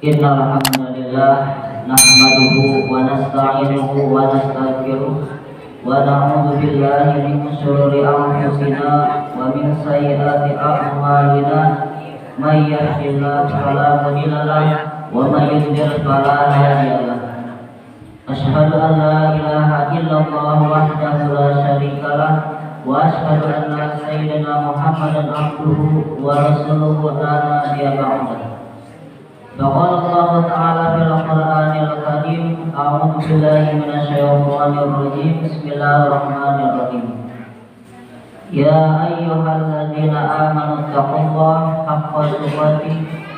Innal hamdalillah nahmaduhu wa nasta'inuhu wa nastaghfiruh wa na'udzu billahi min shururi anfusina wa min sayyiati a'malina may yahdihillahu fala mudilla lahu wa may yudlil fala hadiya lahu. Asyhadu an la ilaha illallah wahdahu la syarika lahu wa asyhadu anna sayyidina Muhammadan abduhu wa rasuluhu la nabiyya ba'dahu. Qala Allah Ta'ala fil Qur'anil Karim, a'udzu billahi minasyaitonir rajim. Bismillahirrahmanirrahim. Ya ayyuhalladzina amanu taqullaha haqqa tuqatih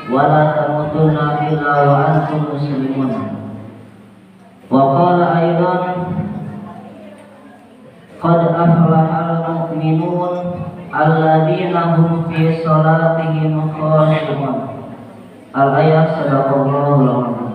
wa la tamutunna illa wa antum muslimun. Wa qala aidan qad aflahal mu'minun alladzina hum fi salatihim khashi'un. Al-ayat sadaqallahul azim.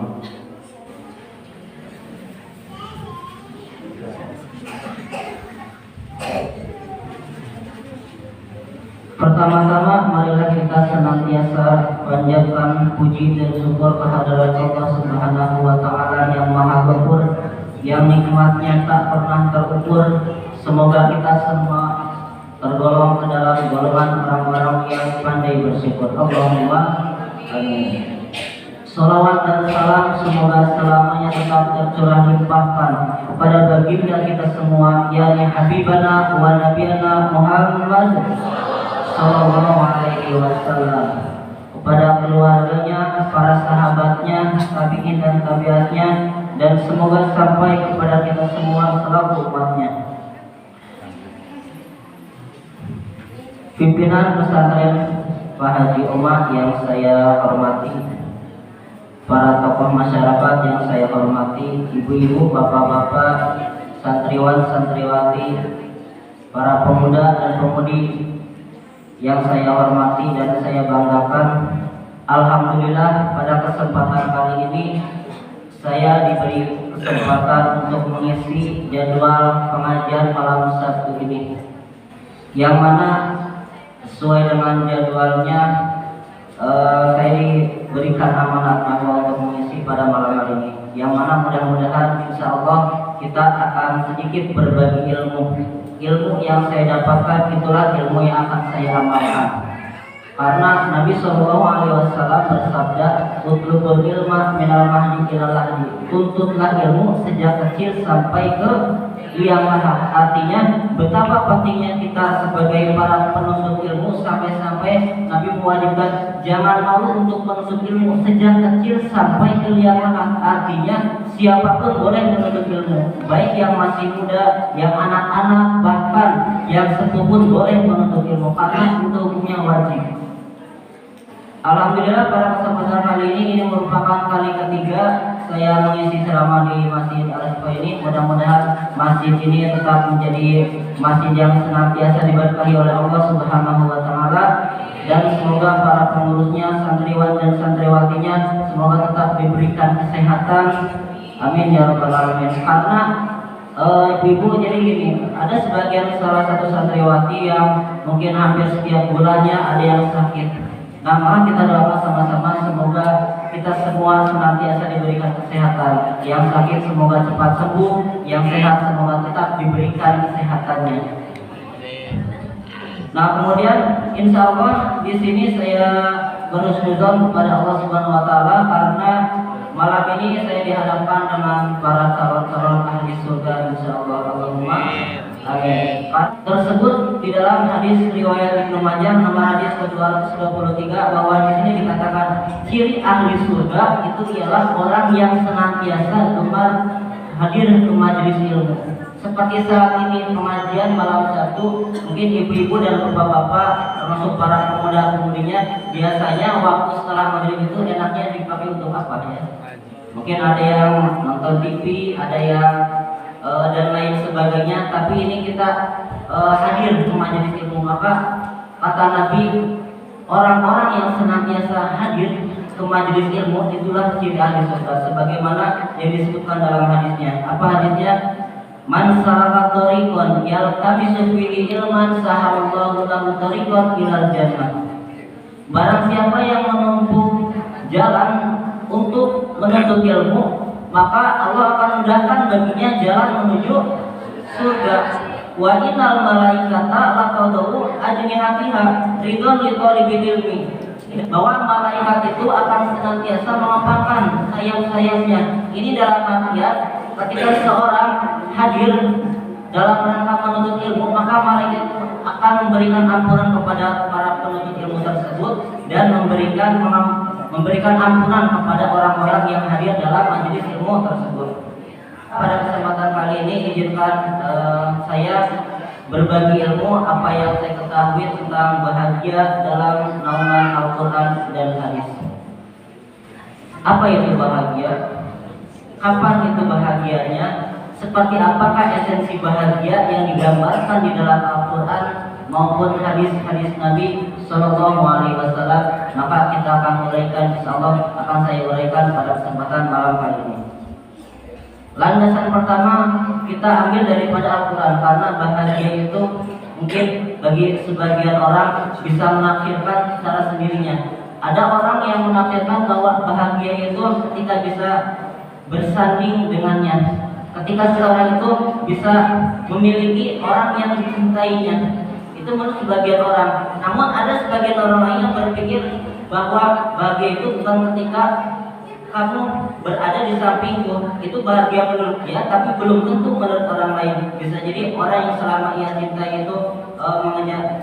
Pertama-tama marilah kita senantiasa panjatkan puji dan syukur kehadirat Allah Subhanahu wa Ta'ala yang Maha Ghafur, yang nikmatnya tak pernah terukur. Semoga kita semua tergolong ke dalam golongan orang-orang yang pandai bersyukur. Allahumma amin. Salawat dan salam semoga selamanya tetap tercurah limpahkan kepada baginda kita semua, yakni Habibana wa Nabiyana Muhammad sallallahu alaihi wasallam, kepada keluarganya, para sahabatnya, tabi'in dan tabi'atnya, dan semoga sampai kepada kita semua selaku umatnya. Pimpinan pesantren Pak Haji Omar yang saya hormati, para tokoh masyarakat yang saya hormati, ibu-ibu, bapak-bapak, santriwan, santriwati, para pemuda dan pemudi yang saya hormati dan saya banggakan. Alhamdulillah pada kesempatan kali ini saya diberi kesempatan untuk mengisi jadwal pengajian malam Sabtu ini, yang mana sesuai dengan jadwalnya saya diberikan amanat untuk mengisi pada malam hari ini, yang mana mudah-mudahan insya Allah kita akan sedikit berbagi ilmu yang saya dapatkan. Itulah ilmu yang akan saya amalkan, karena Nabi SAW bersabda, utlubul ilma minal mahdi ilal lahdi, tuntutlah ilmu sejak kecil sampai ke liang lahat. Artinya betapa pentingnya kita sebagai para penuntut ilmu, sampai-sampai Nabi mewajibkan jangan malu untuk menuntut ilmu sejak kecil sampai ke liang lahat. Artinya siapapun boleh menuntut ilmu, baik yang masih muda, yang anak-anak, bahkan yang sepuh pun boleh menuntut ilmu, karena itu hukumnya wajib. Alhamdulillah pada kesempatan kali ini merupakan kali ketiga saya mengisi ceramah di Masjid Al-Asfa ini. Mudah-mudahan masjid ini tetap menjadi masjid yang senantiasa diberkahi oleh Allah Subhanahu wa Ta'ala, dan semoga para pengurusnya, santriwan dan santriwatinya semoga tetap diberikan kesehatan. Amin ya rabbal alamin. Karena ibu jadi gini, ada sebagian salah satu santriwati yang mungkin hampir setiap bulannya ada yang sakit. Nah, maka kita doakan sama-sama semoga kita semua senantiasa diberikan kesehatan. Yang sakit semoga cepat sembuh, yang sehat semoga tetap diberikan kesehatannya. Nah, kemudian insya Allah di sini saya berhusnuzon kepada Allah Subhanahu Wa Taala, karena malam ini saya dihadapkan dengan para calon-calon ahli surga insya Allah. Allahumma amin. Tersebut di dalam hadis riwayat Ibnu Majah nomor hadis ke-223, bahwa di sini dikatakan ciri ahli surga itu ialah orang yang senantiasa gemar hadir ke majelis ilmu. Seperti saat ini pengajian malam Sabtu, mungkin ibu-ibu dan bapak-bapak termasuk para pemuda-pemudinya biasanya waktu setelah maghrib itu enaknya dipakai untuk apa ya? Mungkin ada yang nonton TV, ada yang dan lain sebagainya. Tapi ini kita hadir ke majelis ilmu, maka kata Nabi, orang-orang yang senantiasa hadir ke majelis ilmu itulah ciri ahli surga, sebagaimana yang disebutkan dalam hadisnya. Apa hadisnya? Man salaka tariqan yaltamisu fihi ilman sahalallahu lahu tariqan ilal jannah. Barang siapa yang menempuh jalan untuk menuntut ilmu, maka Allah akan mudahkan baginya jalan menuju surga. Wa innal malaikata laqadu ajnihatiha ridwan li talibil ilmi. Bahwa malaikat itu akan senantiasa mengepakkan sayap-sayapnya. Ini dalam artian ketika seorang hadir dalam rangka menuntut ilmu, maka malaikat akan memberikan ampunan kepada para penuntut ilmu tersebut dan memberikan ampunan kepada orang-orang yang hadir dalam majelis ilmu tersebut. Pada kesempatan kali ini izinkan saya berbagi ilmu apa yang saya ketahui tentang bahagia dalam naungan Al-Quran dan hadis. Apa itu bahagia? Kapan itu bahagianya? Seperti apakah esensi bahagia yang digambarkan di dalam Al-Quran maupun hadis-hadis Nabi Sallallahu Alaihi Wasallam? Maka kita akan uraikan, insyaallah akan saya uraikan pada kesempatan malam kali ini. Landasan pertama kita ambil daripada Al-Quran, karena bahagia itu mungkin bagi sebagian orang bisa menafsirkan secara sendirinya. Ada orang yang menafsirkan bahwa bahagia itu ketika bisa bersanding dengannya, ketika seorang itu bisa memiliki orang yang dicintainya. Itu menurut sebagian orang. Namun ada sebagian orang lain yang berpikir bahwa bahagia itu bukan ketika kamu berada di sampingku, itu bahagia menurut dia, tapi belum tentu menurut orang lain. Bisa jadi orang yang selama ia cintai itu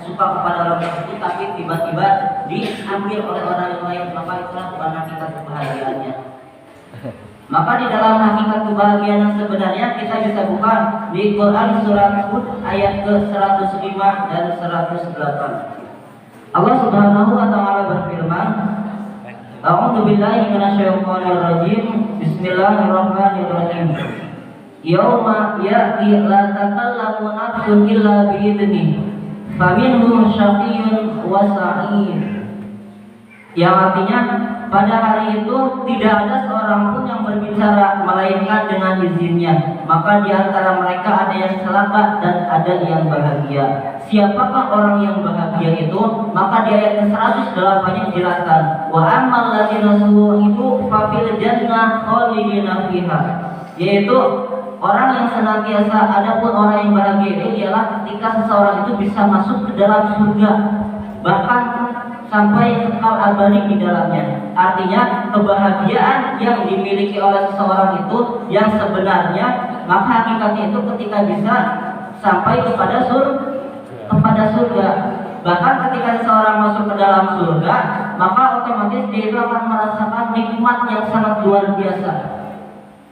suka kepada orang tersebut, tapi tiba-tiba diambil oleh orang yang lain, maka itulah bukan hakikat kebahagiaannya. Maka di dalam hakikat kebahagiaan yang sebenarnya kita bisa buka di Quran surat Hud ayat ke-105 dan 108. Allah Subhanahu wa taala berfirman, A'udzu billahi minasyaitonir rajim. Bismillahirrahmanirrahim. Yauma ya'ti la takallamu nafsun illa bi'idzni. Faminhum syaqiyyun wa sa'id. Yang artinya pada hari itu tidak ada seorang pun yang berbicara melainkan dengan izinnya. Maka di antara mereka ada yang celaka dan ada yang bahagia. Siapakah orang yang bahagia itu? Maka di ayat ke-108 dijelaskan, wa ammal ladzina su'idu fa fil jannah khalidina fiha. Yaitu orang yang senantiasa, adapun orang yang bahagia itu ialah ketika seseorang itu bisa masuk ke dalam surga, bahkan sampai kekal abadi di dalamnya. Artinya kebahagiaan yang dimiliki oleh seseorang itu yang sebenarnya, maka hakikatnya itu ketika bisa sampai kepada surga. Bahkan ketika seseorang masuk ke dalam surga, maka otomatis dia itu akan merasakan nikmat yang sangat luar biasa.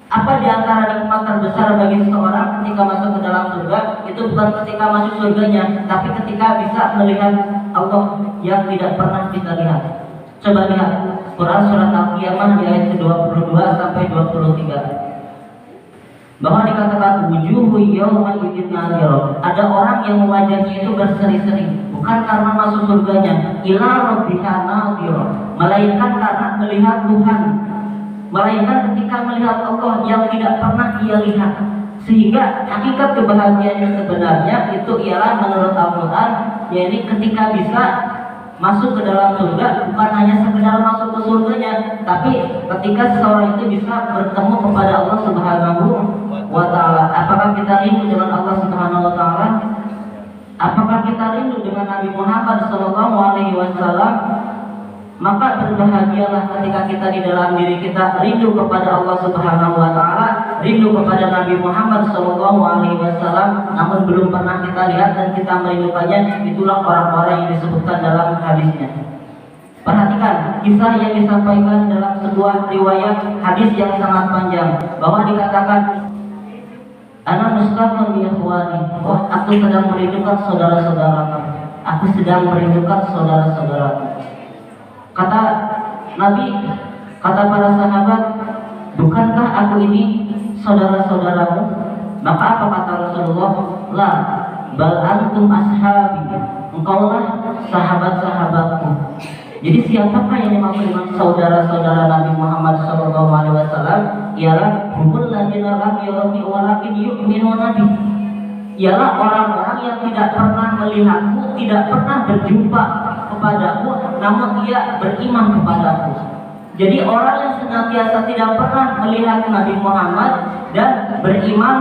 Apa di antara nikmat terbesar bagi seseorang ketika masuk ke dalam surga? Itu bukan ketika masuk surganya, tapi ketika bisa melihat Allah yang tidak pernah kita lihat. Coba lihat Quran surat Al-Qiyamah di ayat ke-22 sampai 23. Bahwa dikatakan wujuhu yawma idzin nadhirah. Ada orang yang wajahnya itu berseri-seri, bukan karena masuk surganya, ila rabbiha nadhirah, melainkan karena melihat Tuhan, melainkan ketika melihat Allah yang tidak pernah ia lihat. Sehingga hakikat kebahagiaan yang sebenarnya itu ialah menurut Al-Quran, yaitu ketika bisa masuk ke dalam surga, bukan hanya sekedar masuk ke surganya, tapi ketika seseorang itu bisa bertemu kepada Allah Subhanahu wa taala. Apakah kita rindu dengan Allah Subhanahu wa taala? Apakah kita rindu dengan Nabi Muhammad sallallahu alaihi wasallam? Maka berbahagialah ketika kita di dalam diri kita rindu kepada Allah Subhanahu wa taala, rindu kepada Nabi Muhammad sallallahu alaihi wasallam, namun belum pernah kita lihat dan kita merindukannya. Itulah orang-orang yang disebutkan dalam hadisnya. Perhatikan kisah yang disampaikan dalam sebuah riwayat hadis yang sangat panjang, bahwa dikatakan, ana mustaqim bi ikhwani, aku sedang merindukan saudara-saudaraku. Aku sedang merindukan saudara-saudaraku. Kata Nabi, kata para sahabat, bukankah aku ini saudara-saudaramu? Maka apa kata Rasulullah? La, bal antum ashabi, engkaulah sahabat-sahabatku. Jadi siapakah yang dimaksud dengan saudara-saudara Nabi Muhammad SAW? Ialah humul ladzina lam yarani walakin yu'minuna bi. Ialah orang-orang yang tidak pernah melihatmu, tidak pernah berjumpa kepadaku, namun ia beriman kepadaku. Jadi orang yang senantiasa tidak pernah melihat Nabi Muhammad dan beriman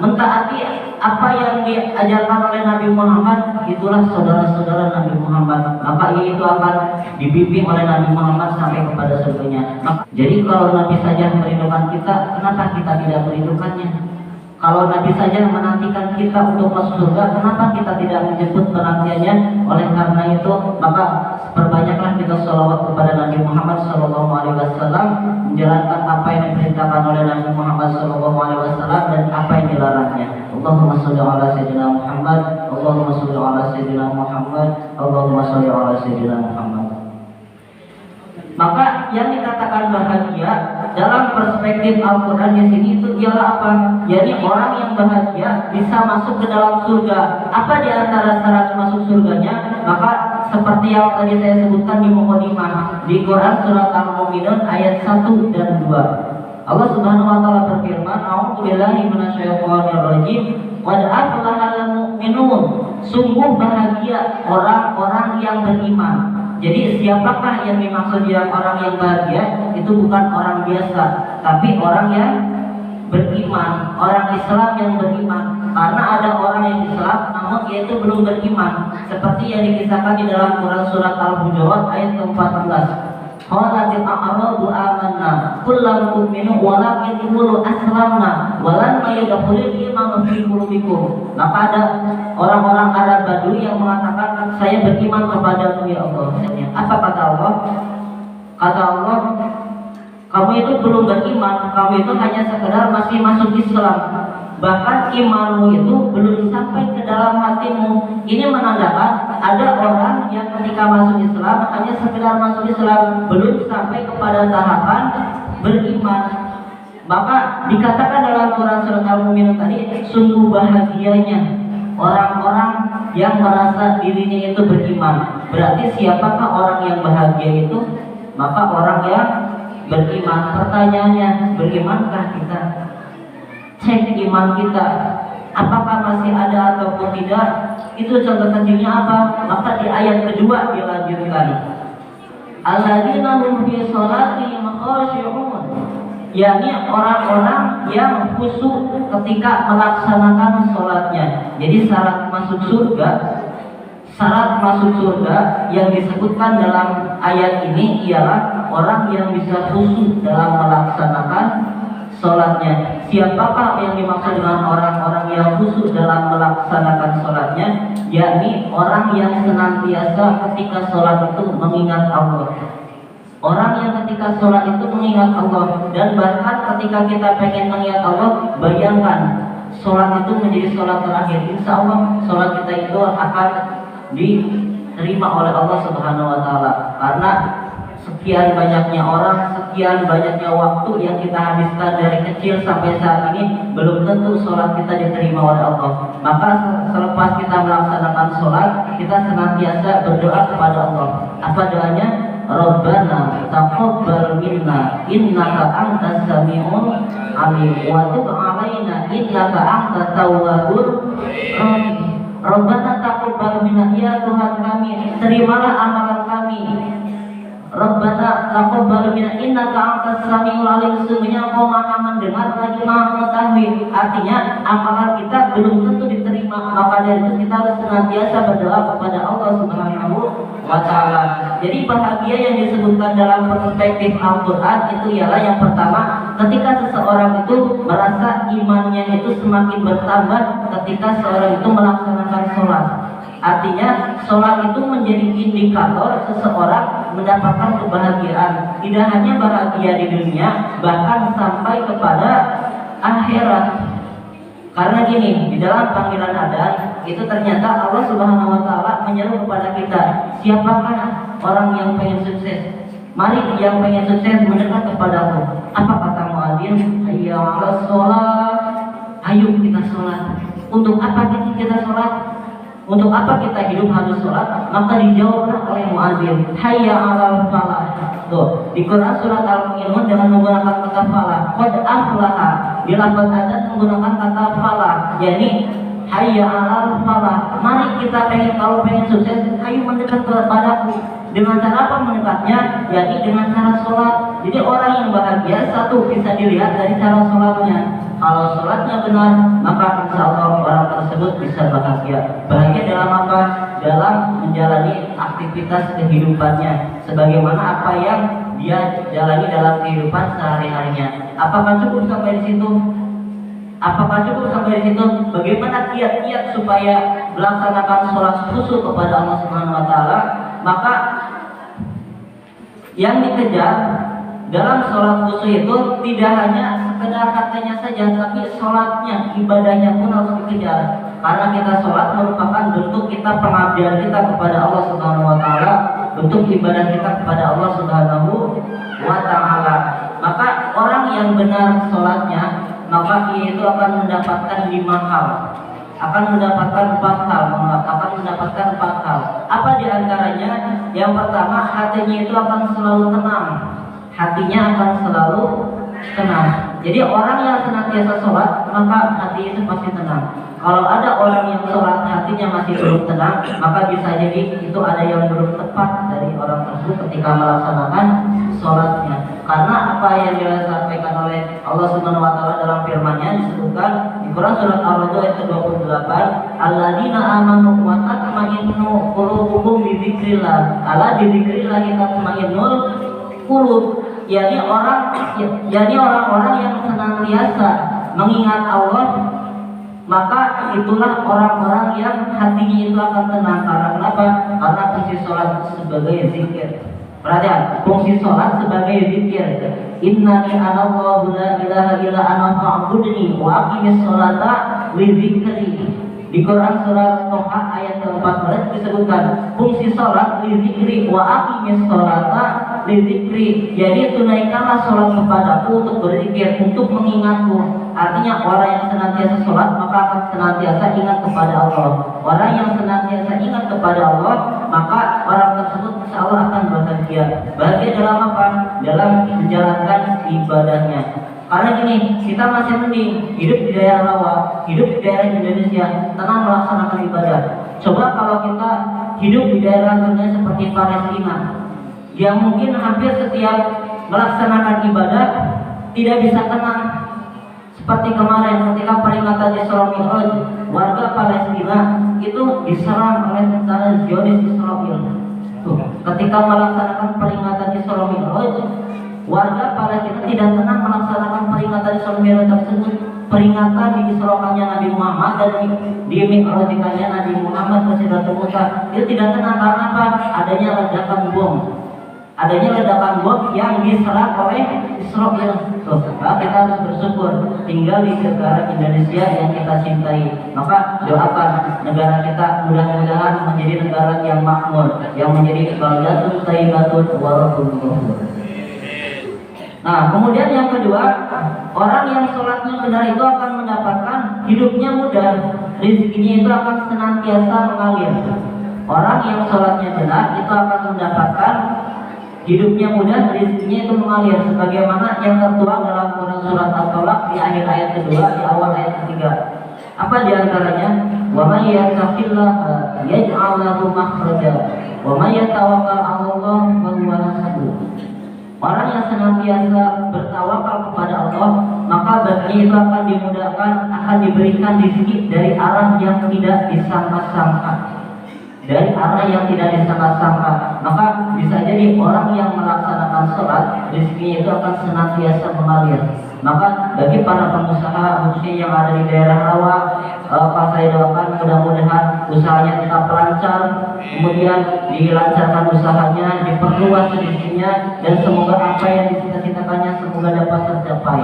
mentaati apa yang diajarkan oleh Nabi Muhammad, itulah saudara-saudara Nabi Muhammad. Maka itu akan dibimbing oleh Nabi Muhammad sampai kepada surganya. Jadi kalau Nabi saja merindukan kita, kenapa kita tidak merindukannya? Kalau Nabi saja menantikan kita untuk masuk surga, kenapa kita tidak menjemput penantiannya? Oleh karena itu, maka perbanyaklah kita sholawat kepada Nabi Muhammad SAW, menjalankan apa yang diperintahkan oleh Nabi Muhammad SAW dan apa yang dilarangnya. Allahumma sholli ala sayyidina Muhammad, Allahumma sholli ala sayyidina Muhammad, Allahumma sholli ala sayyidina Muhammad. Maka yang dikatakan bahagia dalam perspektif Al-Quran di sini itu ialah apa? Jadi orang yang bahagia bisa masuk ke dalam surga. Apa di antara syarat masuk surganya? Maka seperti yang tadi saya sebutkan di mukadimah di Quran surat Al-Mu'minun ayat 1 dan 2. Allah Subhanahu wa taala berfirman, "A'udzubillahi minasyaitonir rajim. Qad aflahal mu'minun." Sungguh bahagia orang-orang yang beriman. Jadi siapakah yang dimaksud yang orang yang bahagia? Itu bukan orang biasa, tapi orang yang beriman, orang Islam yang beriman. Karena ada orang yang Islam namun dia itu belum beriman, seperti yang dikisahkan di dalam Quran surat Al-Hujurat ayat ke-14. Qalatil a'rabu amanna qul lam tu'minu walakin qulu aslamna walan yadkhulul imanu fi qulubikum. Maka ada orang-orang Arab Badui yang mengatakan, saya beriman kepadamu ya Allah. Apa kata Allah? Kata Allah, kamu itu belum beriman, kamu itu hanya sekedar masih masuk Islam. Bahkan imanmu itu belum sampai ke dalam hatimu. Ini menandakan ada orang yang ketika masuk Islam hanya sekedar masuk Islam, belum sampai kepada tahapan beriman. Maka dikatakan dalam Quran surat Al-Mu'minun tadi, sungguh bahagianya orang-orang yang merasa dirinya itu beriman. Berarti siapakah orang yang bahagia itu? Maka orang yang beriman. Pertanyaannya, berimankah kita? Cek iman kita, apakah masih ada ataupun tidak? Itu contoh kecilnya apa? Maka di ayat kedua dilanjutkan, alladzina hum fi sholatihim khashi'un, yakni orang-orang yang khusyuk ketika melaksanakan sholatnya. Jadi syarat masuk surga yang disebutkan dalam ayat ini ialah orang yang bisa khusyuk dalam melaksanakan sholatnya. Siapakah yang dimaksud dengan orang-orang yang khusyuk dalam melaksanakan sholatnya? Yakni orang yang senantiasa ketika sholat itu mengingat Allah. Orang yang ketika sholat itu mengingat Allah. Dan bahkan ketika kita pengen mengingat Allah, bayangkan sholat itu menjadi sholat terakhir. Insya Allah sholat kita itu akan diterima oleh Allah Subhanahu wa taala. Karena sekian banyaknya orang, sekian banyaknya waktu yang kita habiskan dari kecil sampai saat ini, belum tentu sholat kita diterima oleh Allah. Maka selepas kita melaksanakan sholat, kita senantiasa berdoa kepada Allah. Apa doanya? Rabbana taqabbal minna innaka antas sami'un alim wa tub 'alaina innaka antat tawwabur rahim. Rabbana taqabbal minna, ya Tuhan kami, terimalah amalan kami. Rabbana taqabbal minna innaka antas samiul alim, sesungguhnya Engkau Maha mendengar lagi Maha mengetahui. Artinya amalan kita belum tentu diterima. Maka dari itu kita harus senantiasa berdoa kepada Allah Subhanahu wa taala. Jadi bahagia yang disebutkan dalam perspektif Al-Quran itu ialah yang pertama, ketika seseorang itu merasa imannya itu semakin bertambah ketika seorang itu melaksanakan sholat. Artinya sholat itu menjadi indikator seseorang mendapatkan kebahagiaan. Tidak hanya bahagia di dunia, bahkan sampai kepada akhirat. Karena gini, di dalam panggilan adan itu ternyata Allah Subhanahu wa taala menyeru kepada kita, siapakah orang yang pengen sukses? Mari yang pengen sukses mendekat kepadaku. Apa kata muadzin? Hayya 'alas sholat. Ayo kita sholat. Untuk apa kita sholat? Untuk apa kita hidup harus sholat? Maka dijawablah oleh muadzin, hayya 'alal falah. Tuh, di Quran surat Al-Mu'minun dengan menggunakan kata falah. Qad aflaha, di lafaz adzan menggunakan kata falah, yakni hayya 'alal falah. Mari kita kalau pengen sukses, ayo mendekat kepadaku. Dengan cara apa mendekatnya? Yakni dengan cara sholat. Jadi orang yang bahagia satu bisa dilihat dari cara sholatnya. Kalau sholatnya benar, maka insya Allah orang tersebut bisa bahagia. Bahagia dalam apa? Dalam menjalani aktivitas kehidupannya, sebagaimana apa yang dia jalani dalam kehidupan sehari-harinya. Apakah cukup sampai di situ? Apakah cukup sampai di situ? Bagaimana kiat-kiat supaya melaksanakan sholat khusyuk kepada Allah Subhanahu Wa Taala? Maka yang dikejar dalam sholat khusyuk itu tidak hanya sekedar katanya saja, tapi sholatnya, ibadahnya pun harus dikejar. Karena kita sholat merupakan bentuk kita pengabdian kita kepada Allah Subhanahu Wa Taala, bentuk ibadah kita kepada Allah Subhanahu Wa Taala. Maka orang yang benar sholatnya, maka ia itu akan mendapatkan 5 hal, akan mendapatkan 4 hal, akan mendapatkan 4 hal. Apa diantaranya? Yang pertama, hatinya itu akan selalu tenang. Hatinya akan selalu tenang. Jadi orang yang senantiasa sholat, maka hati itu pasti tenang. Kalau ada orang yang sholat hatinya masih belum tenang, maka bisa jadi itu ada yang belum tepat dari orang tersebut ketika melaksanakan sholatnya. Karena apa yang disampaikan oleh Allah Subhanahu Wa Taala dalam firman-Nya disebutkan di Quran surat Ar-Ra'd ayat 28, alladzina amanu wa tatma'innu qulubuhum bi dzikrillah. Ala bi dzikrillah tatma'innul qulub. Yani orang-orang yang senantiasa mengingat Allah, maka itulah orang-orang yang hatinya itu akan tenang. Karena kenapa? Karena fungsi sholat sebagai zikir. Perhatian, fungsi sholat sebagai zikir. Innani anallahu la ilaha illa ana fa'budni wa aqimis sholata li dzikri. Di Quran surat Toha ayat ke-14 disebutkan fungsi sholat li dzikri wa aqimis sholata li dzikri. Jadi tunaikanlah sholat kepadaku untuk berzikir, untuk mengingatku. Artinya orang yang senantiasa sholat maka akan senantiasa ingat kepada Allah. Orang yang senantiasa ingat kepada Allah, maka orang tersebut insya Allah akan bahagia. Bahagia dalam apa? Dalam menjalankan ibadahnya. Karena gini, kita masih mending hidup di daerah rawa, hidup di daerah Indonesia, tenang melaksanakan ibadah. Coba kalau kita hidup di daerah contohnya seperti Palestina, yang mungkin hampir setiap melaksanakan ibadah tidak bisa tenang. Seperti kemarin ketika peringatan Isra Mi'raj, warga Palestina itu diserang oleh tentara Zionis Israel. Ketika melaksanakan peringatan Isra Mi'raj, warga Palestina tidak tenang melaksanakan peringatan Isra Mi'raj tersebut. Peringatan diisrokannya Nabi Muhammad dan dimi'rajkannya Nabi Muhammad ke Sidratul Muntaha, itu tidak tenang karena apa? Adanya ledakan bom. Adanya ledakan bom yang diserang oleh Israel. Maka kita harus bersyukur tinggal di negara Indonesia yang kita cintai. Maka doakan negara kita mudah-mudahan menjadi negara yang makmur, yang menjadi baldatun thayyibatun wa rabbun ghafur. Nah, kemudian yang kedua, orang yang sholatnya benar itu akan mendapatkan hidupnya mudah, rezekinya itu akan senantiasa mengalir. Orang yang sholatnya benar itu akan mendapatkan hidupnya mudah, rezekinya itu mengalir, sebagaimana yang tertuang dalam Quran surat At-Talaq di akhir ayat kedua, di awal ayat ketiga. Apa diantaranya? Wa may yattaqillaha yaj'al lahu makhraja wa may yatawakkal 'ala Allah fa huwa hasbuh. Orang yang senantiasa bertawakal kepada Allah, maka baginya itu akan dimudahkan, akan diberikan rezeki dari arah yang tidak disangka-sangka. Dari arah yang tidak disangka-sangka. Maka bisa jadi orang yang melaksanakan sholat, rezekinya itu akan senantiasa mengalir. Maka bagi para pengusaha khususnya yang ada di daerah rawa, saya doakan mudah-mudahan usahanya tetap lancar, kemudian dilancarkan usahanya, diperluas rezekinya, dan semoga apa yang dicita-citakannya semoga dapat tercapai.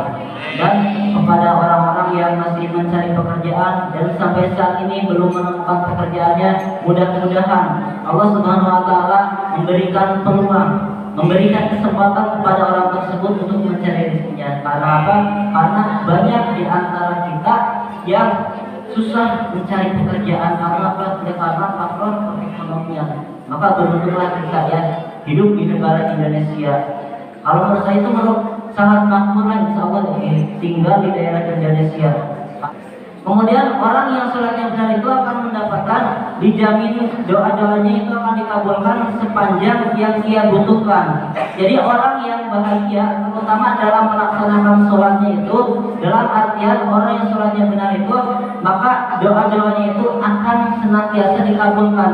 Dan kepada orang-orang yang masih mencari pekerjaan dan sampai saat ini belum menemukan pekerjaannya, mudah-mudahan Allah Subhanahu Wa Taala memberikan peluang, memberikan kesempatan kepada orang tersebut untuk mencari rezekinya. Karena apa? Karena banyak di antara kita yang susah mencari pekerjaan karena apa? Karena faktor perekonomian. Maka beruntunglah kita ya hidup di negara Indonesia. Kalau menurut saya itu sangat makmur, insya Allah tinggal di daerah Indonesia. Kemudian orang yang sholatnya benar itu akan mendapatkan, dijamin doa-doanya itu akan dikabulkan sepanjang yang ia butuhkan. Jadi orang yang bahagia, terutama dalam melaksanakan sholatnya itu, dalam artian orang yang sholatnya benar itu, maka doa-doanya itu akan senantiasa dikabulkan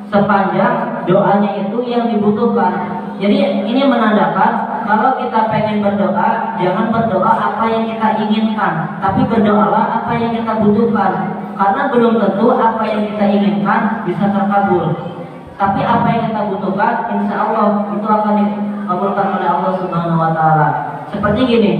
sepanjang doanya itu yang dibutuhkan. Jadi ini menandakan kalau kita pengen berdoa, jangan berdoa apa yang kita inginkan, tapi berdoalah apa yang kita butuhkan. Karena belum tentu apa yang kita inginkan bisa terkabul, tapi apa yang kita butuhkan, insya Allah itu akan dikabulkan oleh Allah Subhanahu Wa Taala. Seperti gini,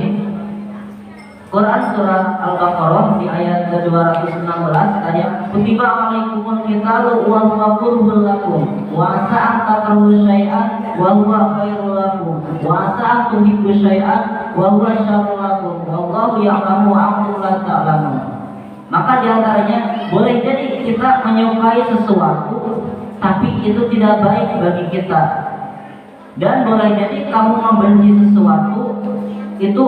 Quran surat Al-Baqarah di ayat ke-216 tadi, kutiba alaikumul qitalu wa huwa kurhul lakum wa asa an takrahu syai'an wa huwa khairul lakum wa asa an tuhibbu syai'an wa huwa syarrul lakum wallahu ya'lamu wa antum la ta'lamun. Maka diantaranya boleh jadi kita menyukai sesuatu tapi itu tidak baik bagi kita, dan boleh jadi kamu membenci sesuatu itu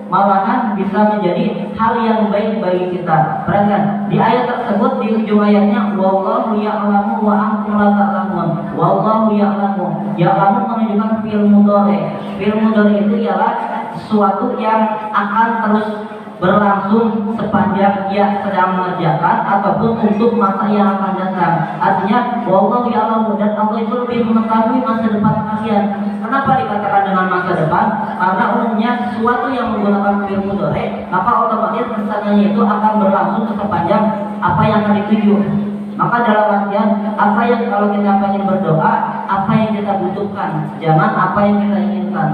malahan bisa menjadi hal yang baik bagi kita. Perhatikan di ayat tersebut, di ujung ayatnya wallahu ya'lamu wa antum la ta'lamun. Wallahu ya'lamu, ya'lamu menunjukkan fi'il mudhari. Fi'il mudhari itu ialah sesuatu yang akan terus berlangsung sepanjang ia sedang mengerjakan ataupun untuk masa yang akan datang. Artinya wallahu ya'lamu, dan Allah itu lebih mengetahui masa depan kalian. Kenapa dikatakan dengan masa depan? Karena umumnya sesuatu yang menggunakan fi'il mudhari, maka otomatis kesananya itu akan berlangsung sepanjang apa yang akan dituju. Maka dalam artian apa yang kalau kita ingin berdoa, apa yang kita butuhkan, jangan apa yang kita inginkan.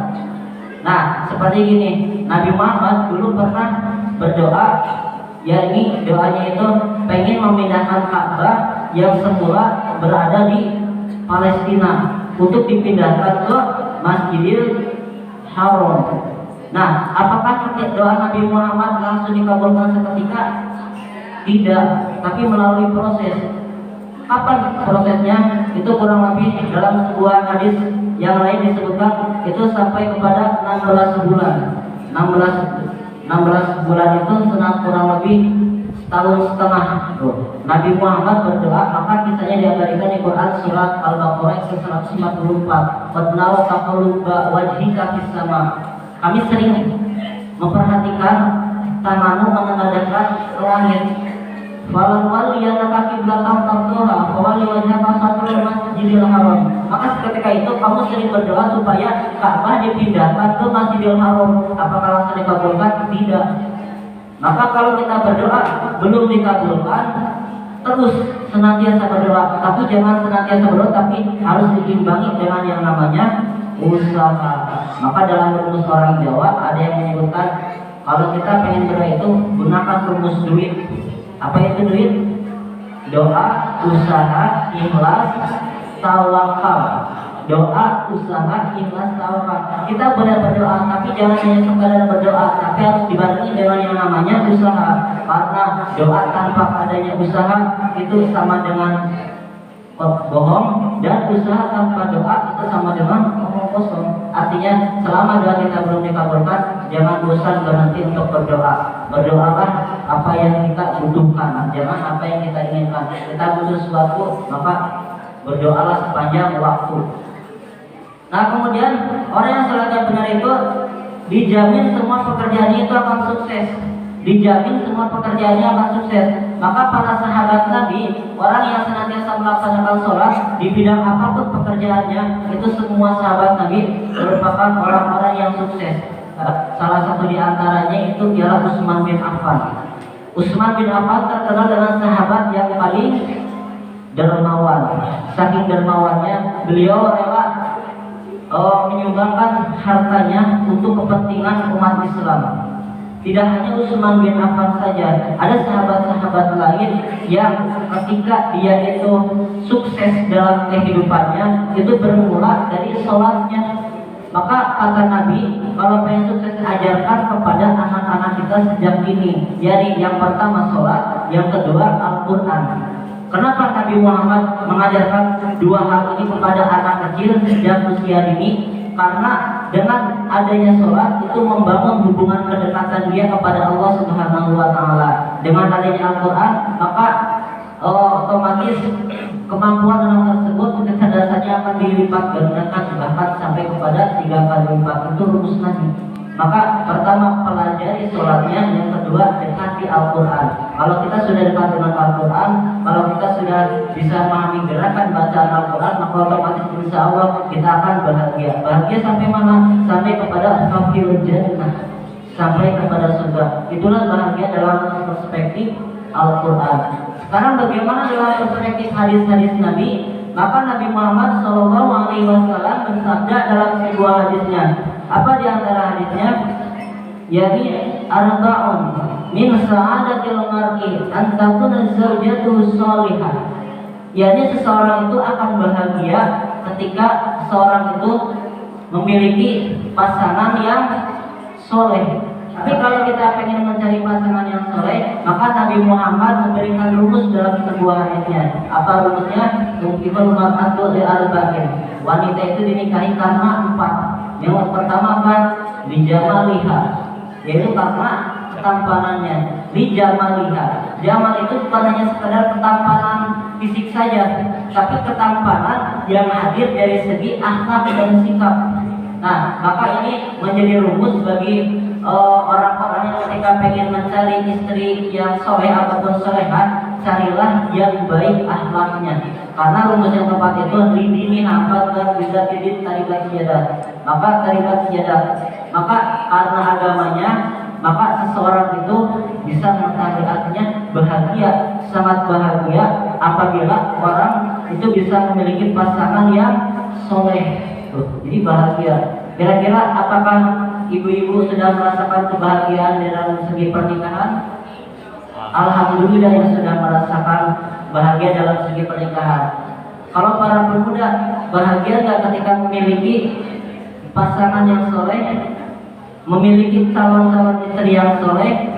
Nah, seperti gini, Nabi Muhammad dulu pernah berdoa, yakni doanya itu pengen memindahkan Ka'bah yang semula berada di Palestina untuk dipindahkan ke Masjidil Haram. Nah, apakah doa Nabi Muhammad langsung dikabulkan seketika? Tidak, tapi melalui proses. Kapan prosesnya? Itu kurang lebih dalam sebuah hadis yang lain disebutkan itu sampai kepada 16 bulan. 16 bulan itu kurang lebih setahun setengah. Nabi Muhammad berdoa, maka kisahnya diabadikan di Quran surat Al-Baqarah 154. Qadnaw taqalluba wajhika fis sama. Kami sering memperhatikan tanganmu menghadapkan langit. Falan waliyannaka qiblatan tarduha fawalli wajhaka shatrul masjidil haram. Maka ketika itu kamu sering berdoa supaya Ka'bah dipindahkan ke Masjidil Haram. Apakah langsung dikabulkan? Tidak. Maka kalau kita berdoa belum dikabulkan, terus senantiasa berdoa, tapi jangan senantiasa berdoa, tapi harus diimbangi dengan yang namanya usaha. Maka dalam rumus orang Jawa ada yang menyebutkan kalau kita pengen berdoa itu gunakan rumus duit. Apa itu duit? Doa, usaha, ikhlas, tawakal. Doa, usaha, ikhlas, tawakal. Kita benar berdoa, tapi jangan hanya sekadar berdoa, tapi harus dibarengi dengan yang namanya usaha. Karena doa tanpa adanya usaha itu sama dengan bohong, dan usaha tanpa doa itu sama dengan omong kosong. Artinya selama doa kita belum dikabulkan, jangan bosan berhenti untuk berdoa. Berdoalah apa yang kita butuhkan, jangan apa yang kita inginkan. Kita butuh sesuatu, maka berdoalah sepanjang waktu. Nah, kemudian orang yang sholatnya benar itu dijamin semua pekerjaannya itu akan sukses. Dijamin semua pekerjaannya akan sukses. Maka para sahabat Nabi, orang yang senantiasa melaksanakan sholat di bidang apapun pekerjaannya, itu semua sahabat Nabi merupakan orang-orang yang sukses. Salah satu di antaranya itu ialah Utsman bin Affan. Utsman bin Affan terkenal dengan sahabat yang paling dermawan. Saking dermawannya, beliau rela menyumbangkan hartanya untuk kepentingan umat Islam. Tidak hanya Utsman bin Affan saja, ada sahabat-sahabat lain yang ketika dia itu sukses dalam kehidupannya itu bermula dari sholatnya. Maka kata Nabi, kalau pengen sukses ajarkan kepada anak-anak kita sejak dini. Jadi yang pertama sholat, yang kedua Al-Quran. Kenapa Nabi Muhammad mengajarkan dua hal ini kepada anak kecil sejak usia dini? Karena dengan adanya sholat itu membangun hubungan kedekatan dia kepada Allah Subhanahu Wa Taala. dengan adanya Al-Quran, maka otomatis kemampuan anak tersebut kecerdasannya akan dilipat gandakan bahkan sampai kepada 3 kali lipat. Itu rumus Nabi. Maka pertama pelajari sholatnya, yang kedua dekati Al-Quran. Kalau kita sudah dekat dengan Al-Quran, kalau kita sudah bisa memahami gerakan bacaan Al-Quran, maka otomatis insya Allah kita akan bahagia. Bahagia sampai mana? Sampai kepada hafil jannah, sampai kepada surga. Itulah bahagia dalam perspektif Al-Quran. Sekarang bagaimana dalam perspektif hadis-hadis Nabi? Maka Nabi Muhammad SAW bersabda dalam sebuah hadisnya. Apa di antara hadisnya? Yani arba'un min sa'adatil mar'i an takuna zawjatuhu shalihah. Yani seseorang itu akan bahagia ketika seseorang itu memiliki pasangan yang soleh. Tapi kalau kita pengen mencari pasangan yang soleh, maka Nabi Muhammad memberikan rumus dalam sebuah hadisnya. Apa rumusnya? Mungkinul mar'atu li arba'in. Wanita itu dinikahi karena 4. Yang pertama apa? Lijamaliha, yaitu karena ketampanannya. Lijamaliha, jamal itu bukan hanya sekedar ketampanan fisik saja, tapi ketampanan yang hadir dari segi akhlak dan sikap. Nah, maka ini menjadi rumus bagi orang-orang yang ketika pengen mencari istri yang soleh ataupun solehah, carilah yang baik akhlaknya. Karena rumus yang tepat itu lidini hafat dan bisa tidin tarikat siadat. Maka tarikat siadat, maka karena agamanya, maka seseorang itu bisa mengetahui artinya bahagia, sangat bahagia apabila orang itu bisa memiliki pasangan yang soleh. Jadi bahagia. Kira-kira apakah ibu-ibu sudah merasakan kebahagiaan dalam segi pernikahan? Alhamdulillah yang sudah merasakan bahagia dalam segi pernikahan. Kalau para pemuda bahagia nggak ketika memiliki pasangan yang soleh, memiliki calon-calon istri yang soleh?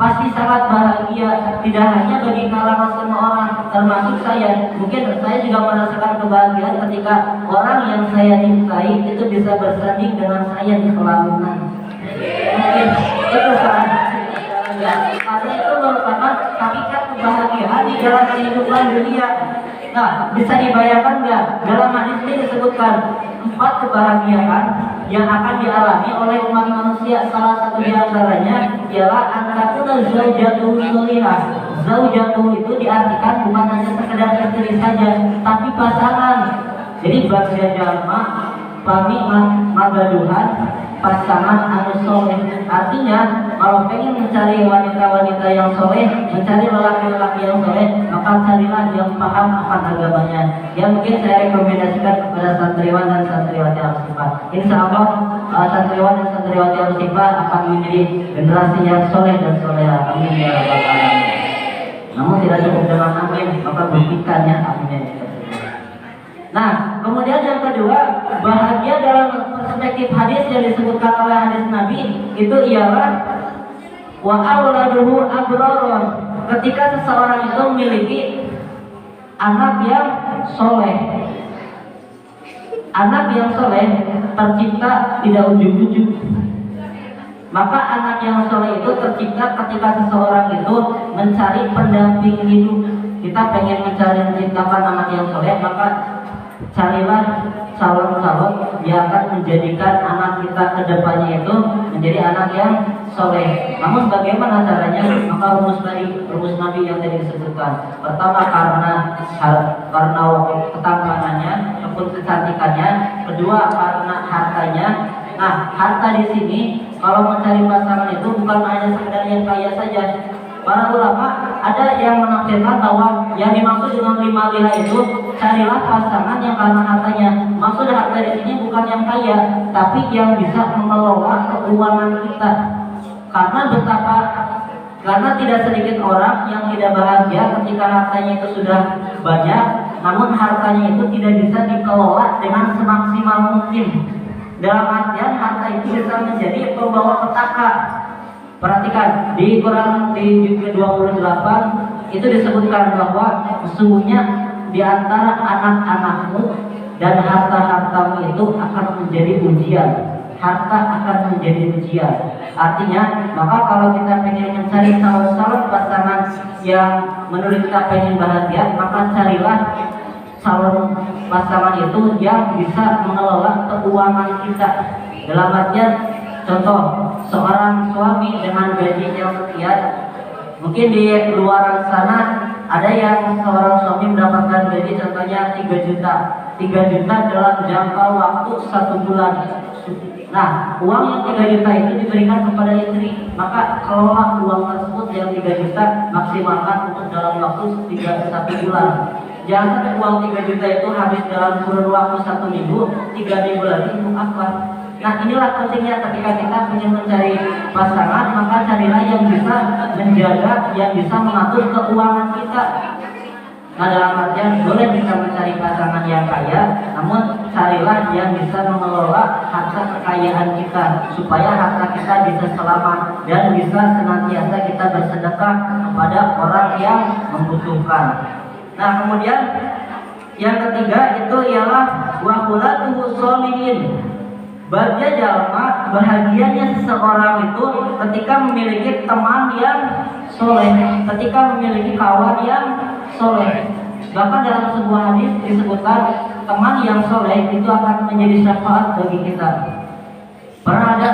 Pasti sangat bahagia. Tidak hanya bagi kalangan semua orang, termasuk saya. Mungkin saya juga merasakan kebahagiaan ketika orang yang saya cintai itu bisa bersanding dengan saya di pelaminan. Mungkin itu sangat. Karena itu merupakan hakikat kebahagiaan di dalam kehidupan dunia. Nah, bisa dibayangkan nggak? Dalam hadis ini disebutkan 4 kebahagiaan yang akan dialami oleh umat manusia. Salah satu di antaranya ialah antakuna zaujatuhu sholihah. Zaujatuh itu diartikan bukan hanya sekedar istri saja, tapi pasangan. Jadi bahasa jalma pami magaduhan pasangan anu soleh. Artinya kalau pengen mencari wanita-wanita yang soleh, mencari lelaki-lelaki yang soleh, maka carilah yang paham akan agamanya. Ya mungkin saya rekomendasikan kepada santriwan dan santriwati Al-Sifah. Insya Allah santriwan dan santriwati Al-Sifah akan menjadi generasi yang soleh dan soleha. Amin ya rabbal alamin. Namun tidak cukup dengan amin, maka buktikannya amin. Nah, kemudian yang kedua, bahagia dalam perspektif hadis yang disebutkan oleh hadis Nabi itu ialah wa auladuhu abrarun. Ketika seseorang itu memiliki anak yang soleh. Anak yang soleh tercipta tidak ujug-ujug. Maka anak yang soleh itu tercipta ketika seseorang itu mencari pendamping hidup. Kita pengen menciptakan anak yang soleh, maka carilah calon-calon yang akan menjadikan anak kita ke depannya itu menjadi anak yang soleh. Namun bagaimana caranya? Maka rumus Nabi yang tadi disebutkan. Pertama karena ketampanannya ataupun kecantikannya. Kedua karena hartanya. Nah, harta di sini kalau mencari pasangan itu bukan hanya sekedar yang kaya saja. Para ulama ada yang menafsirkan bahwa yang dimaksud dengan 5 lila itu carilah pasangan yang karena hartanya. Maksud harta di sini bukan yang kaya, tapi yang bisa mengelola keuangan kita. Karena tidak sedikit orang yang tidak bahagia ketika hartanya itu sudah banyak, namun hartanya itu tidak bisa dikelola dengan semaksimal mungkin. Dalam artian harta itu bisa menjadi pembawa petaka. Perhatikan di Quran di juz 28 itu disebutkan bahwa sesungguhnya di antara anak-anakmu dan harta-hartamu itu akan menjadi ujian. harta akan menjadi ujian. Artinya, maka kalau kita pengen mencari calon pasangan yang menurut kita pengen bahagia, maka carilah calon pasangan itu yang bisa mengelola keuangan kita. Dalam artian, contoh, seorang suami dengan gaji yang sekian, mungkin di luar sana ada yang seorang suami mendapatkan gaji contohnya 3 juta. 3 juta dalam jangka waktu 1 bulan. Nah, uang yang 3 juta itu diberikan kepada istri, maka kelola uang tersebut yang 3 juta maksimalkan untuk dalam waktu 1 bulan. Jangan sampai uang 3 juta itu habis dalam kurun waktu 1 minggu, 3 minggu lagi untuk apa? Nah, inilah pentingnya ketika kita ingin mencari pasangan, maka carilah yang bisa menjaga, yang bisa mengatur keuangan kita. Nah, dalam artian boleh kita mencari pasangan yang kaya, namun carilah yang bisa mengelola harta kekayaan kita, supaya harta kita bisa selamat dan bisa senantiasa kita bersedekah kepada orang yang membutuhkan. Nah, kemudian yang ketiga itu ialah waqulatuhu sholihin. Bahagia jalma, bahagianya seseorang itu ketika memiliki teman yang soleh, ketika memiliki kawan yang soleh. Bahkan dalam sebuah hadis disebutkan teman yang soleh itu akan menjadi syafaat bagi kita. Pernah ada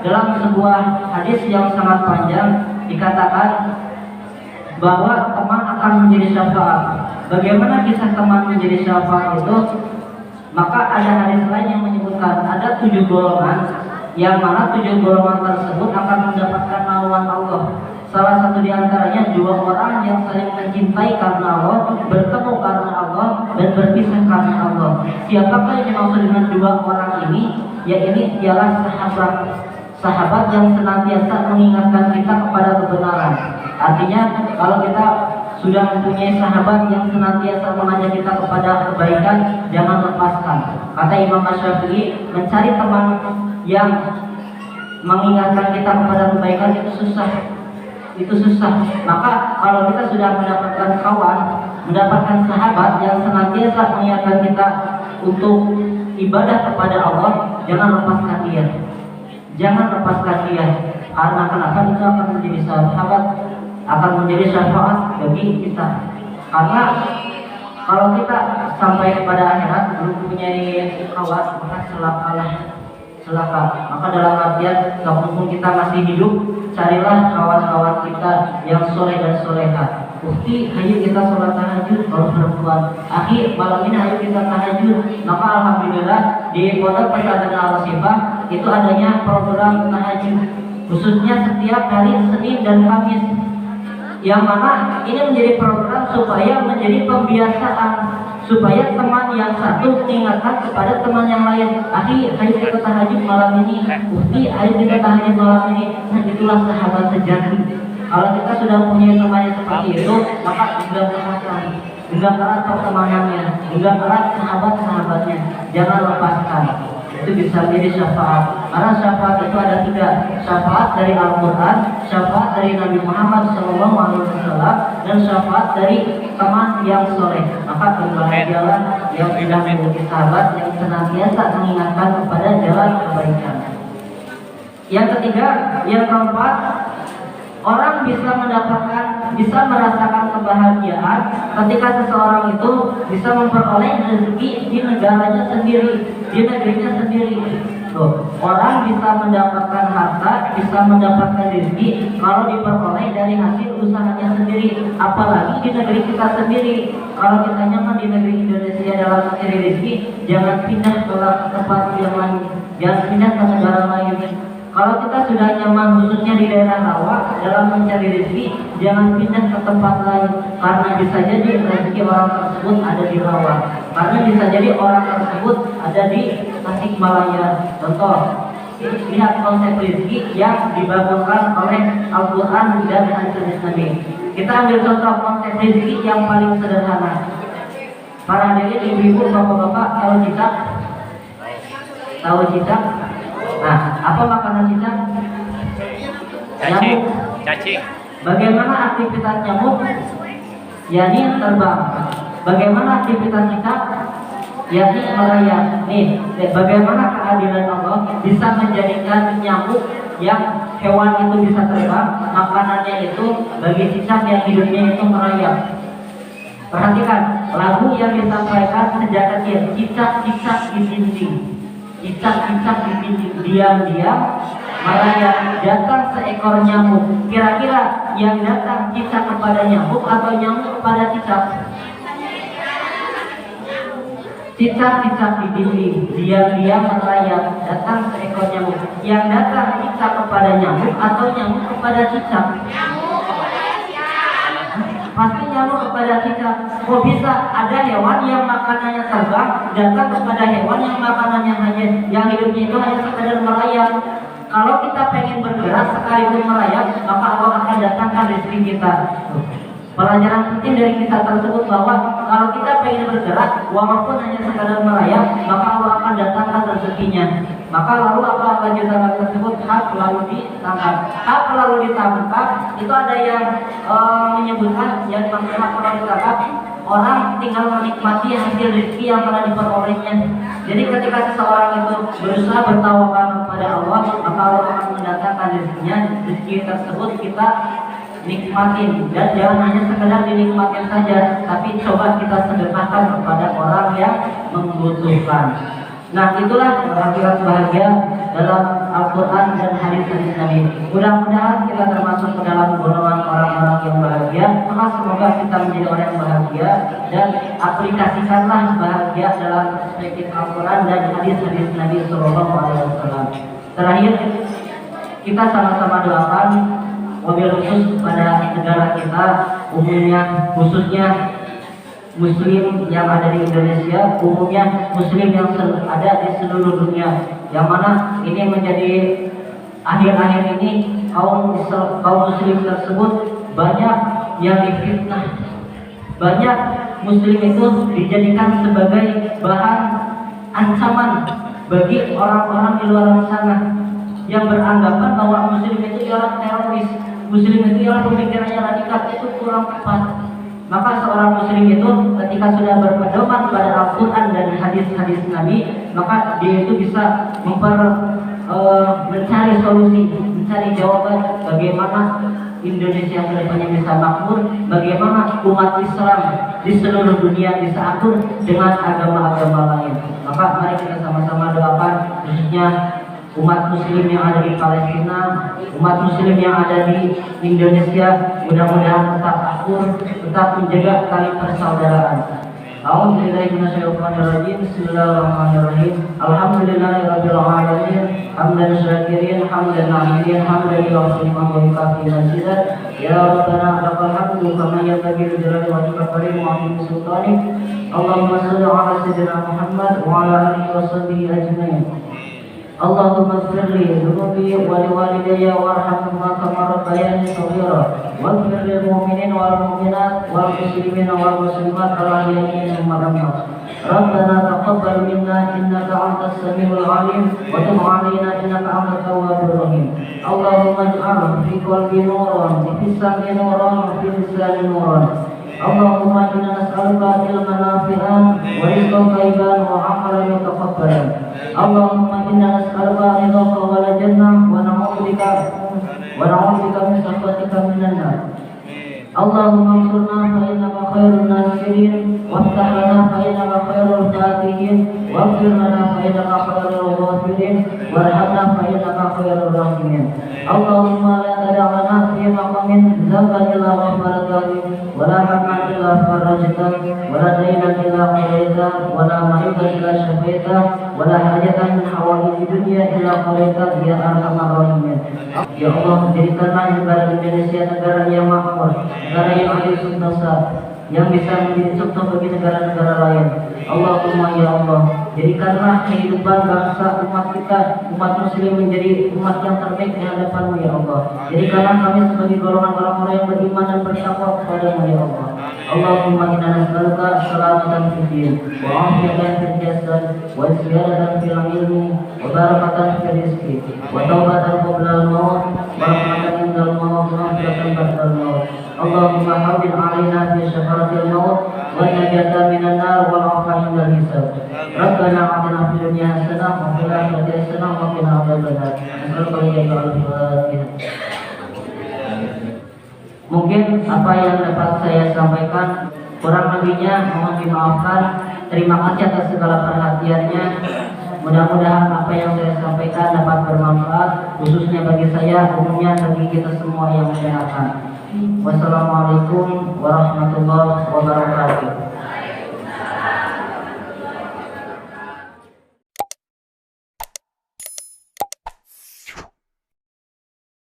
dalam sebuah hadis yang sangat panjang dikatakan bahwa teman akan menjadi syafaat. Bagaimana kisah teman menjadi syafaat itu? Maka ada hadis lain yang menyebutkan ada 7 golongan, yang mana 7 golongan tersebut akan mendapatkan naungan Allah. Salah satu di antaranya 2 orang yang saling mencintai karena Allah, bertemu karena Allah, dan berpisah karena Allah. Siapakah yang dimaksud dengan 2 orang ini? Ya, ini ialah sahabat yang senantiasa mengingatkan kita kepada kebenaran. Artinya, kalau kita sudah mempunyai sahabat yang senantiasa mengajak kita kepada kebaikan, jangan lepaskan. Kata Imam Syafi'i, mencari teman yang mengingatkan kita kepada kebaikan itu susah. Maka kalau kita sudah mendapatkan kawan, mendapatkan sahabat yang senantiasa mengingatkan kita untuk ibadah kepada Allah, jangan lepaskan dia. Karena kenapa? Itu akan menjadi sahabat, akan menjadi syafaat bagi kita. Karena kalau kita sampai kepada akhirat belum punya kawan, maka celaka. Maka dalam artian, walaupun kita masih hidup, carilah kawan-kawan kita yang soleh dan soleha. Bukti, ayo kita sholat tahajud kalau perempuan. Akhir malam ini ayo kita tahajud. Maka alhamdulillah di Pondok Pesantren Al-Sifah itu adanya program tahajud, khususnya setiap hari Senin dan Kamis. Yang mana ini menjadi program supaya menjadi pembiasaan, supaya teman yang satu mengingatkan kepada teman yang lain. Ayo kita tahajud malam ini. Bukti, ayo kita tahajud malam ini. Nah, itulah sahabat sejati. Kalau kita sudah punya teman yang seperti itu, maka genggam erat pertemanannya, genggam erat sahabat-sahabatnya, jangan lepaskan. Itu bisa menjadi syafaat. Karena syafaat itu ada 3, syafaat dari Al-Quran, syafaat dari Nabi Muhammad SAW, dan syafaat dari teman yang soleh. Maka berbahagialah yang sudah memiliki sahabat yang senantiasa mengingatkan kepada jalan kebaikan. Yang ketiga, yang keempat, orang bisa merasakan kebahagiaan ketika seseorang itu bisa memperoleh rezeki di negaranya sendiri, di negerinya sendiri. Orang bisa mendapatkan harta, bisa mendapatkan rezeki kalau diperoleh dari hasil usahanya sendiri. Apalagi di negeri kita sendiri. Kalau kita nyaman di negeri Indonesia dalam mencari rezeki, jangan pindah ke tempat yang lain, jangan pindah ke negara lain. Kalau kita sudah nyaman khususnya di daerah rawa dalam mencari rezeki, jangan pindah ke tempat lain, karena bisa jadi rezeki orang tersebut ada di rawa, karena bisa jadi orang tersebut ada di Tasikmalaya. Contoh, lihat konsep rezeki yang dibangunkan oleh Al-Quran dan hadis Nabi. Kita ambil contoh konsep rezeki yang paling sederhana. Para hadirin, ibu-ibu, bapak-bapak, tahu cicak? Nah, apa makanan cicak? Cacing. Bagaimana aktivitas nyamuk? Yani terbang. Bagaimana aktivitas cicak? yakni merayap. Nih, bagaimana keadilan Allah bisa menjadikan nyamuk yang hewan itu bisa terbang, makanannya itu bagi cicak yang hidupnya itu merayap. Perhatikan lagu yang disampaikan sejak kecil, cicak-cicak di dinding, cicak-cicak di dinding, diam-diam merayap, datang seekor nyamuk. Kira-kira yang datang cicak kepada nyamuk atau nyamuk kepada cicak? Cicak-cicak di dinding, diam-diam merayap, datang seekor nyamuk. Yang datang cicak kepada nyamuk atau nyamuk kepada cicak? Pasti nyamuk kepada cicak. Kok bisa ada hewan yang makanannya terbang datang kepada hewan yang makanannya hanya yang hidupnya itu hanya sekadar merayap? Kalau kita pengen bergerak sekalipun merayap, maka Allah akan datangkan rezeki kita. Pelajaran penting dari kisah tersebut bahwa kalau kita pengen bergerak, walaupun hanya sekadar merayap, maka Allah akan datangkan rezekinya. Maka lalu apa lanjutan tersebut? Hak lalu ditangkap. Hak lalu ditangkap itu ada yang menyebutkan yang maksudnya kalau ditangkap orang tinggal menikmati hasil rezeki yang telah diperolehnya. Jadi ketika seseorang itu berusaha bertawakal kepada Allah, maka Allah akan mendatangkan rezekinya. Rezeki tersebut kita nikmatin, dan jangan hanya sekedar dinikmatin saja, tapi coba kita sedekahkan kepada orang yang membutuhkan. Nah, itulah akhirat bahagia dalam Al-Quran dan hadis-hadis Nabi. Mudah-mudahan kita termasuk ke dalam golongan orang-orang yang bahagia. Maka semoga kita menjadi orang yang bahagia dan aplikasikanlah bahagia dalam perspektif Al-Quran dan hadis-hadis Nabi Sallallahu Alaihi Wasallam. Terakhir, kita sama-sama doakan wabil khusus pada negara kita, umumnya khususnya Muslim yang ada di Indonesia, umumnya Muslim yang ada di seluruh dunia, yang mana ini menjadi akhir-akhir ini kaum Muslim tersebut banyak yang difitnah, banyak Muslim itu dijadikan sebagai bahan ancaman bagi orang-orang di luar sana yang beranggapan bahwa Muslim itu ialah teroris, Muslim itu ialah pemikirannya radikal. Itu kurang tepat. Maka seorang Muslim itu ketika sudah berpedoman pada Al-Quran dan hadis-hadis Nabi, maka dia itu bisa mencari solusi, mencari jawaban bagaimana Indonesia kedepannya bisa makmur, bagaimana umat Islam di seluruh dunia bisa akur dengan agama-agama lain. Maka mari kita sama-sama doakan khususnya umat Muslim yang ada di Palestina, umat Muslim yang ada di Indonesia, mudah-mudahan tetap akur, tetap menjaga tali persaudaraan. A'udzubillahi minasyaitonir rajim. Bismillahirrahmanirrahim. Alhamdulillahirabbil alamin. Hamdan syakirin, hamdan na'ibin, hamdan yuhsinu wa yukafi mazidah. Ya Rabbana lakal hamdu kama yanbaghi li jalali wajhika karim wa 'azimi sultanik. Allahumma shalli 'ala sayyidina Muhammad wa 'ala alihi wa sahbihi ajmain. Allahumma ighfir li dhunubi wa liwalidayya warhamhuma kama rabbayani shaghira waghfir lil mu'minina wal mu'minat wal muslimina wal muslimat al ahya'i minhum wal amwat. Rabbana taqabbal minna innaka antas samiul 'alim wa tub 'alaina innaka antat tawwabur rahim. Allahumma ij'al fi qalbi nuran wa fi sam'i nuran wa fi lisani nuran. Allahumma inna nas'aluka ilman nafi'an wa rizqan thayyiban wa 'amalan mutaqabbalan. Allahumma inna nas'aluka ridhaka wal jannah wa na'udzubika min sakhatika minan nar. Allahumma ansurna fa innaka khairun nasirin waftah lana fa innaka khairul fatihin waghfir lana fa innaka khairul ghafirin warhamna fa innaka khairur rahimin. Allahumma la tada' lana fi maqamin dhanban illa ghafartahu wa la hamman illa farajtahu wa la daynan illa qadaytahu wa la maridan illa shafaitahu wa la hajatan min hawaiji dunya illa qadaytahu ya arhamar rahimin. Ya Allah, jadikanlah negara Indonesia negara yang makmur, negara yang adil sentosa, yang bisa menjadi contoh bagi negara-negara lain. Allahumma ya Allah, jadikanlah kehidupan bangsa umat kita, umat Muslim menjadi umat yang terbaik di hadapan-Mu ya Allah. Jadikanlah kami sebagai golongan orang-orang yang beriman dan bertakwa kepada-Mu ya Allah. Allahumma inna nas'aluka salamatan fid din wa 'afiyatan fil jasad wa ziyadatan fil ilmi wa barakatan fil rizqi wa taubatan qabla al-maut wa rahmatan indal maut wa rahmatan ba'dal maut. Allahumma hawwin 'alaina fi syakaratil maut wa najatan minan nar wal 'afwa minal hisab. Rabbana atina fid dunya hasanah wa fil akhirati hasanah wa qina adzabannar. Mungkin apa yang dapat saya sampaikan kurang lebihnya mohon dimaafkan. Terima kasih atas segala perhatiannya. Mudah-mudahan apa yang saya sampaikan dapat bermanfaat, khususnya bagi saya, umumnya bagi kita semua yang mendengarkan. Wassalamualaikum warahmatullahi wabarakatuh.